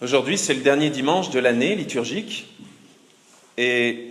Aujourd'hui, c'est le dernier dimanche de l'année liturgique et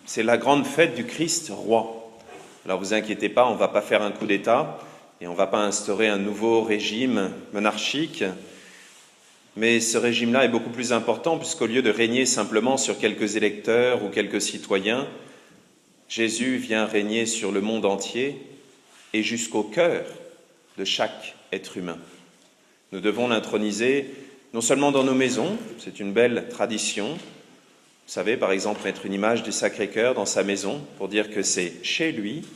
c'est la grande fête du Christ roi. Alors vous inquiétez pas, on ne va pas faire un coup d'État et on ne va pas instaurer un nouveau régime monarchique, mais ce régime-là est beaucoup plus important puisqu'au lieu de régner simplement sur quelques électeurs ou quelques citoyens, Jésus vient régner sur le monde entier et jusqu'au cœur de chaque être humain. Nous devons l'introniser non seulement dans nos maisons, c'est une belle tradition. Vous savez, par exemple, mettre une image du Sacré-Cœur dans sa maison pour dire que c'est chez lui.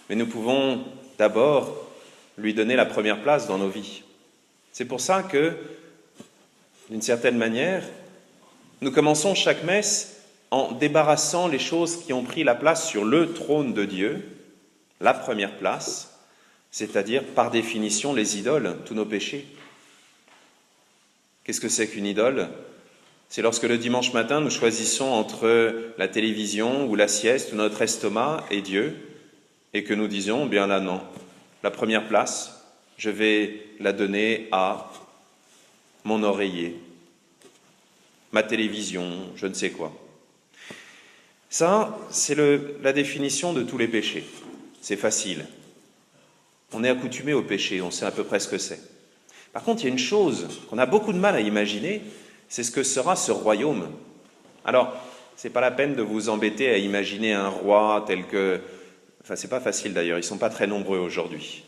Mais nous pouvons d'abord lui donner la première place dans nos vies. C'est pour ça que, d'une certaine manière, nous commençons chaque messe en débarrassant les choses qui ont pris la place sur le trône de Dieu, la première place, c'est-à-dire par définition les idoles, tous nos péchés. Qu'est-ce que c'est qu'une idole ? C'est lorsque le dimanche matin, nous choisissons entre la télévision ou la sieste ou notre estomac et Dieu, et que nous disons, bien là non, la première place, je vais la donner à mon oreiller, ma télévision, je ne sais quoi. Ça, c'est la définition de tous les péchés. C'est facile. On est accoutumé au péché, on sait à peu près ce que c'est. Par contre, il y a une chose qu'on a beaucoup de mal à imaginer, c'est ce que sera ce royaume. Alors, ce n'est pas la peine de vous embêter à imaginer un roi tel que... Enfin, c'est pas facile d'ailleurs, ils ne sont pas très nombreux aujourd'hui.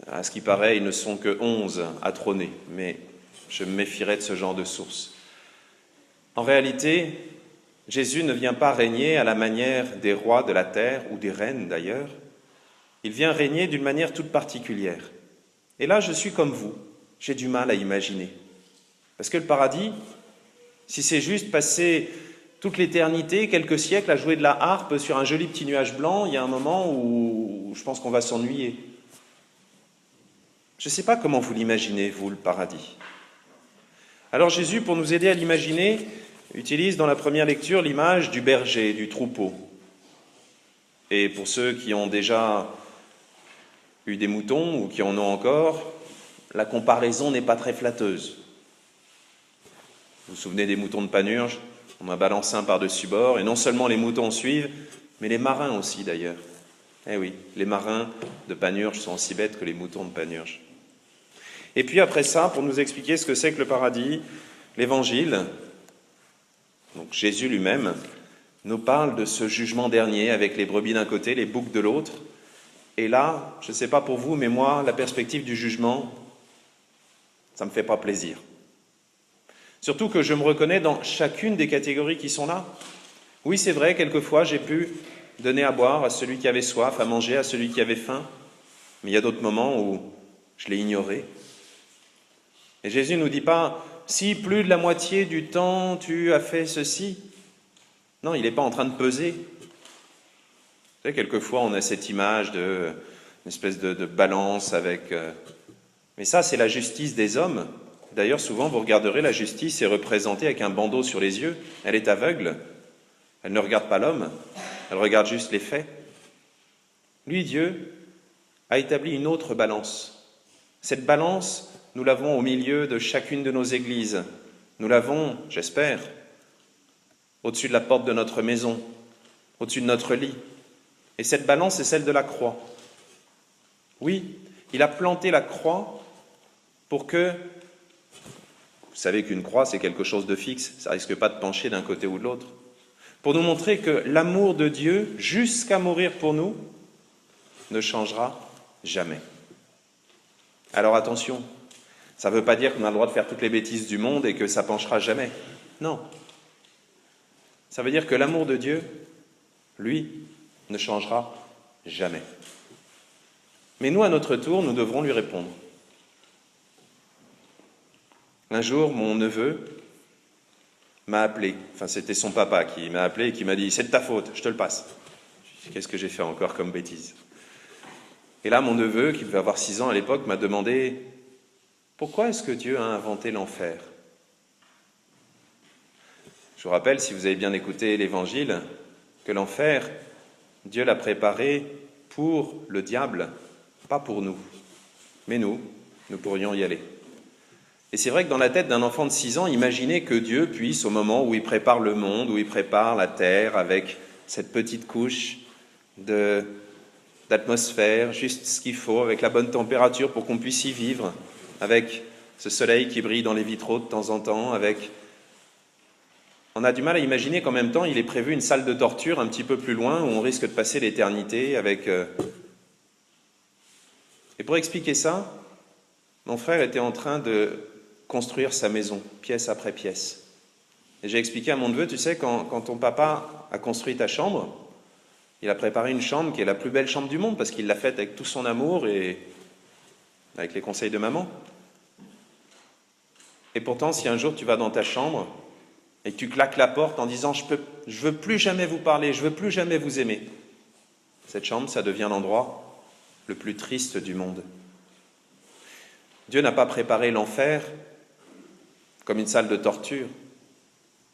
À ce qui paraît, ils ne sont que 11 à trôner, mais je me méfierais de ce genre de source. En réalité, Jésus ne vient pas régner à la manière des rois de la terre, ou des reines d'ailleurs. Il vient régner d'une manière toute particulière. Et là, je suis comme vous. J'ai du mal à imaginer. Parce que le paradis, si c'est juste passer toute l'éternité, quelques siècles, à jouer de la harpe sur un joli petit nuage blanc, il y a un moment où je pense qu'on va s'ennuyer. Je ne sais pas comment vous l'imaginez, vous, le paradis. Alors Jésus, pour nous aider à l'imaginer, utilise dans la première lecture l'image du berger, du troupeau. Et pour ceux qui ont déjà eu des moutons ou qui en ont encore, la comparaison n'est pas très flatteuse. Vous vous souvenez des moutons de Panurge ? On a balancé un par-dessus bord, et non seulement les moutons suivent, mais les marins aussi d'ailleurs. Eh oui, les marins de Panurge sont aussi bêtes que les moutons de Panurge. Et puis après ça, pour nous expliquer ce que c'est que le paradis, l'Évangile, donc Jésus lui-même, nous parle de ce jugement dernier avec les brebis d'un côté, les boucs de l'autre. Et là, je ne sais pas pour vous, mais moi, la perspective du jugement, ça ne me fait pas plaisir. Surtout que je me reconnais dans chacune des catégories qui sont là. Oui, c'est vrai, quelquefois, j'ai pu donner à boire à celui qui avait soif, à manger à celui qui avait faim. Mais il y a d'autres moments où je l'ai ignoré. Et Jésus ne nous dit pas, si plus de la moitié du temps tu as fait ceci. Non, il n'est pas en train de peser. Vous savez, quelquefois, on a cette image d'une espèce de balance avec... Mais ça, c'est la justice des hommes. D'ailleurs, souvent, vous regarderez, la justice est représentée avec un bandeau sur les yeux. Elle est aveugle. Elle ne regarde pas l'homme. Elle regarde juste les faits. Lui, Dieu, a établi une autre balance. Cette balance, nous l'avons au milieu de chacune de nos églises. Nous l'avons, j'espère, au-dessus de la porte de notre maison, au-dessus de notre lit. Et cette balance, c'est celle de la croix. Oui, il a planté la croix pour que... Vous savez qu'une croix, c'est quelque chose de fixe, ça ne risque pas de pencher d'un côté ou de l'autre. Pour nous montrer que l'amour de Dieu, jusqu'à mourir pour nous, ne changera jamais. Alors attention, ça ne veut pas dire qu'on a le droit de faire toutes les bêtises du monde et que ça penchera jamais. Non. Ça veut dire que l'amour de Dieu, lui, ne changera jamais. Mais nous, à notre tour, nous devrons lui répondre. Un jour, mon neveu m'a appelé, enfin c'était son papa qui m'a appelé et qui m'a dit « c'est de ta faute, je te le passe ». Qu'est-ce que j'ai fait encore comme bêtise ? Et là, mon neveu, qui devait avoir 6 ans à l'époque, m'a demandé « pourquoi est-ce que Dieu a inventé l'enfer ?» Je vous rappelle, si vous avez bien écouté l'Évangile, que l'enfer, Dieu l'a préparé pour le diable, pas pour nous. Mais nous pourrions y aller. Et c'est vrai que dans la tête d'un enfant de 6 ans, imaginer que Dieu puisse, au moment où il prépare le monde, où il prépare la terre avec cette petite couche d'atmosphère, juste ce qu'il faut, avec la bonne température pour qu'on puisse y vivre, avec ce soleil qui brille dans les vitraux de temps en temps, On a du mal à imaginer qu'en même temps, il est prévu une salle de torture un petit peu plus loin, où on risque de passer l'éternité avec... Et pour expliquer ça, mon frère était en train de construire sa maison, pièce après pièce. Et j'ai expliqué à mon neveu, tu sais, quand ton papa a construit ta chambre, il a préparé une chambre qui est la plus belle chambre du monde, parce qu'il l'a faite avec tout son amour et avec les conseils de maman. Et pourtant, si un jour tu vas dans ta chambre et que tu claques la porte en disant « je veux plus jamais vous parler, je veux plus jamais vous aimer », cette chambre, ça devient l'endroit le plus triste du monde. Dieu n'a pas préparé l'enfer comme une salle de torture.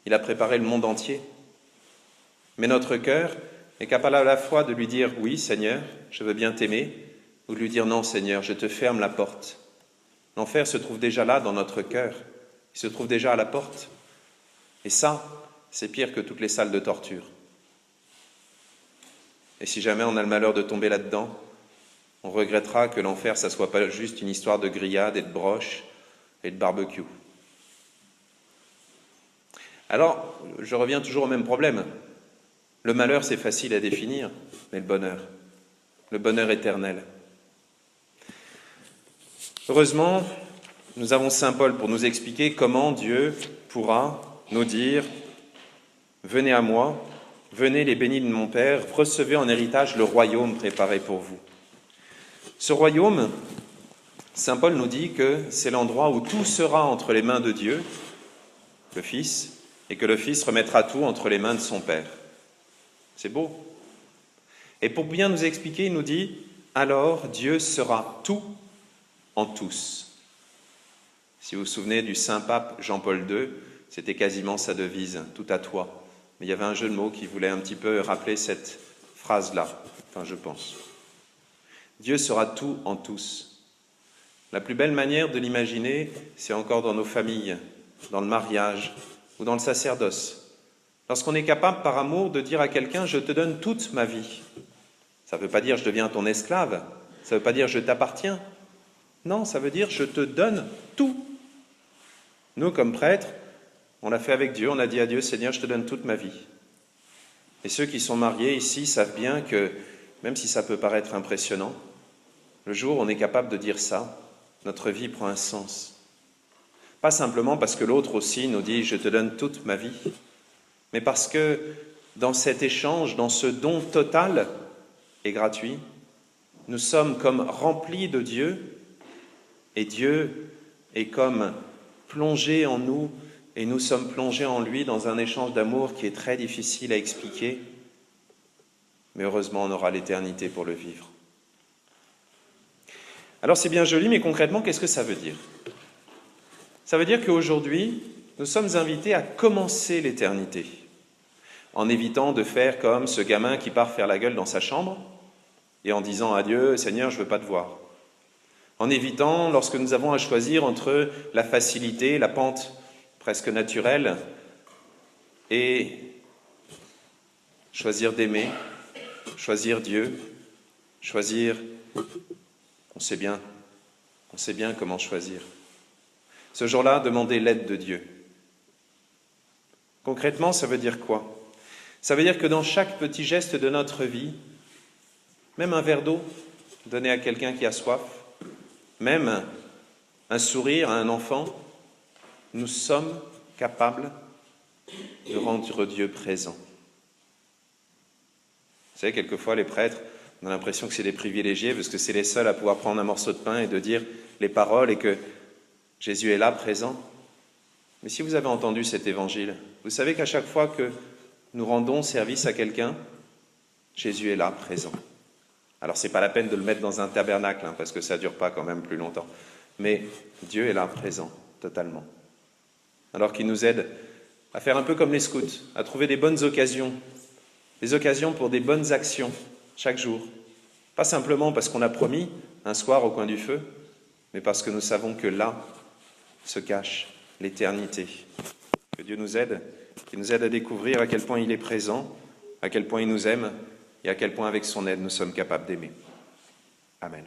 Il a préparé le monde entier. Mais notre cœur est capable à la fois de lui dire « Oui, Seigneur, je veux bien t'aimer » ou de lui dire « Non, Seigneur, je te ferme la porte ». L'enfer se trouve déjà là dans notre cœur. Il se trouve déjà à la porte. Et ça, c'est pire que toutes les salles de torture. Et si jamais on a le malheur de tomber là-dedans, on regrettera que l'enfer, ça ne soit pas juste une histoire de grillade et de broche et de barbecue. Alors, je reviens toujours au même problème. Le malheur, c'est facile à définir, mais le bonheur éternel. Heureusement, nous avons Saint Paul pour nous expliquer comment Dieu pourra nous dire « Venez à moi, venez les bénis de mon Père, recevez en héritage le royaume préparé pour vous. » Ce royaume, Saint Paul nous dit que c'est l'endroit où tout sera entre les mains de Dieu, le Fils, et que le Fils remettra tout entre les mains de son Père. C'est beau. Et pour bien nous expliquer, il nous dit « Alors Dieu sera tout en tous ». Si vous vous souvenez du saint pape Jean-Paul II, c'était quasiment sa devise, « Tout à toi ». Mais il y avait un jeu de mots qui voulait un petit peu rappeler cette phrase-là, enfin je pense. Dieu sera tout en tous. La plus belle manière de l'imaginer, c'est encore dans nos familles, dans le mariage ou dans le sacerdoce. Lorsqu'on est capable, par amour, de dire à quelqu'un « je te donne toute ma vie ». Ça ne veut pas dire « je deviens ton esclave », ça ne veut pas dire « je t'appartiens ». Non, ça veut dire « je te donne tout ». Nous, comme prêtres, on l'a fait avec Dieu, on a dit à Dieu « Seigneur, je te donne toute ma vie ». Et ceux qui sont mariés ici savent bien que, même si ça peut paraître impressionnant, le jour où on est capable de dire ça, notre vie prend un sens. Pas simplement parce que l'autre aussi nous dit « je te donne toute ma vie », mais parce que dans cet échange, dans ce don total et gratuit, nous sommes comme remplis de Dieu, et Dieu est comme plongé en nous, et nous sommes plongés en lui dans un échange d'amour qui est très difficile à expliquer, mais heureusement on aura l'éternité pour le vivre. Alors c'est bien joli, mais concrètement, qu'est-ce que ça veut dire? Ça veut dire qu'aujourd'hui, nous sommes invités à commencer l'éternité, en évitant de faire comme ce gamin qui part faire la gueule dans sa chambre, et en disant à Dieu, « Seigneur, je ne veux pas te voir ». En évitant, lorsque nous avons à choisir entre la facilité, la pente presque naturelle, et choisir d'aimer, choisir Dieu, choisir, on sait bien comment choisir. Ce jour-là, demander l'aide de Dieu. Concrètement, ça veut dire quoi? Ça veut dire que dans chaque petit geste de notre vie, même un verre d'eau donné à quelqu'un qui a soif, même un sourire à un enfant, nous sommes capables de rendre Dieu présent. Vous savez, quelquefois, les prêtres, on a l'impression que c'est des privilégiés parce que c'est les seuls à pouvoir prendre un morceau de pain et de dire les paroles et que Jésus est là, présent. Mais si vous avez entendu cet évangile, vous savez qu'à chaque fois que nous rendons service à quelqu'un, Jésus est là, présent. Alors, ce n'est pas la peine de le mettre dans un tabernacle, parce que ça ne dure pas quand même plus longtemps. Mais Dieu est là, présent, totalement. Alors qu'il nous aide à faire un peu comme les scouts, à trouver des bonnes occasions, des occasions pour des bonnes actions chaque jour. Pas simplement parce qu'on a promis un soir au coin du feu, mais parce que nous savons que là, se cache l'éternité. Que Dieu nous aide, qu'il nous aide à découvrir à quel point il est présent, à quel point il nous aime et à quel point avec son aide nous sommes capables d'aimer. Amen.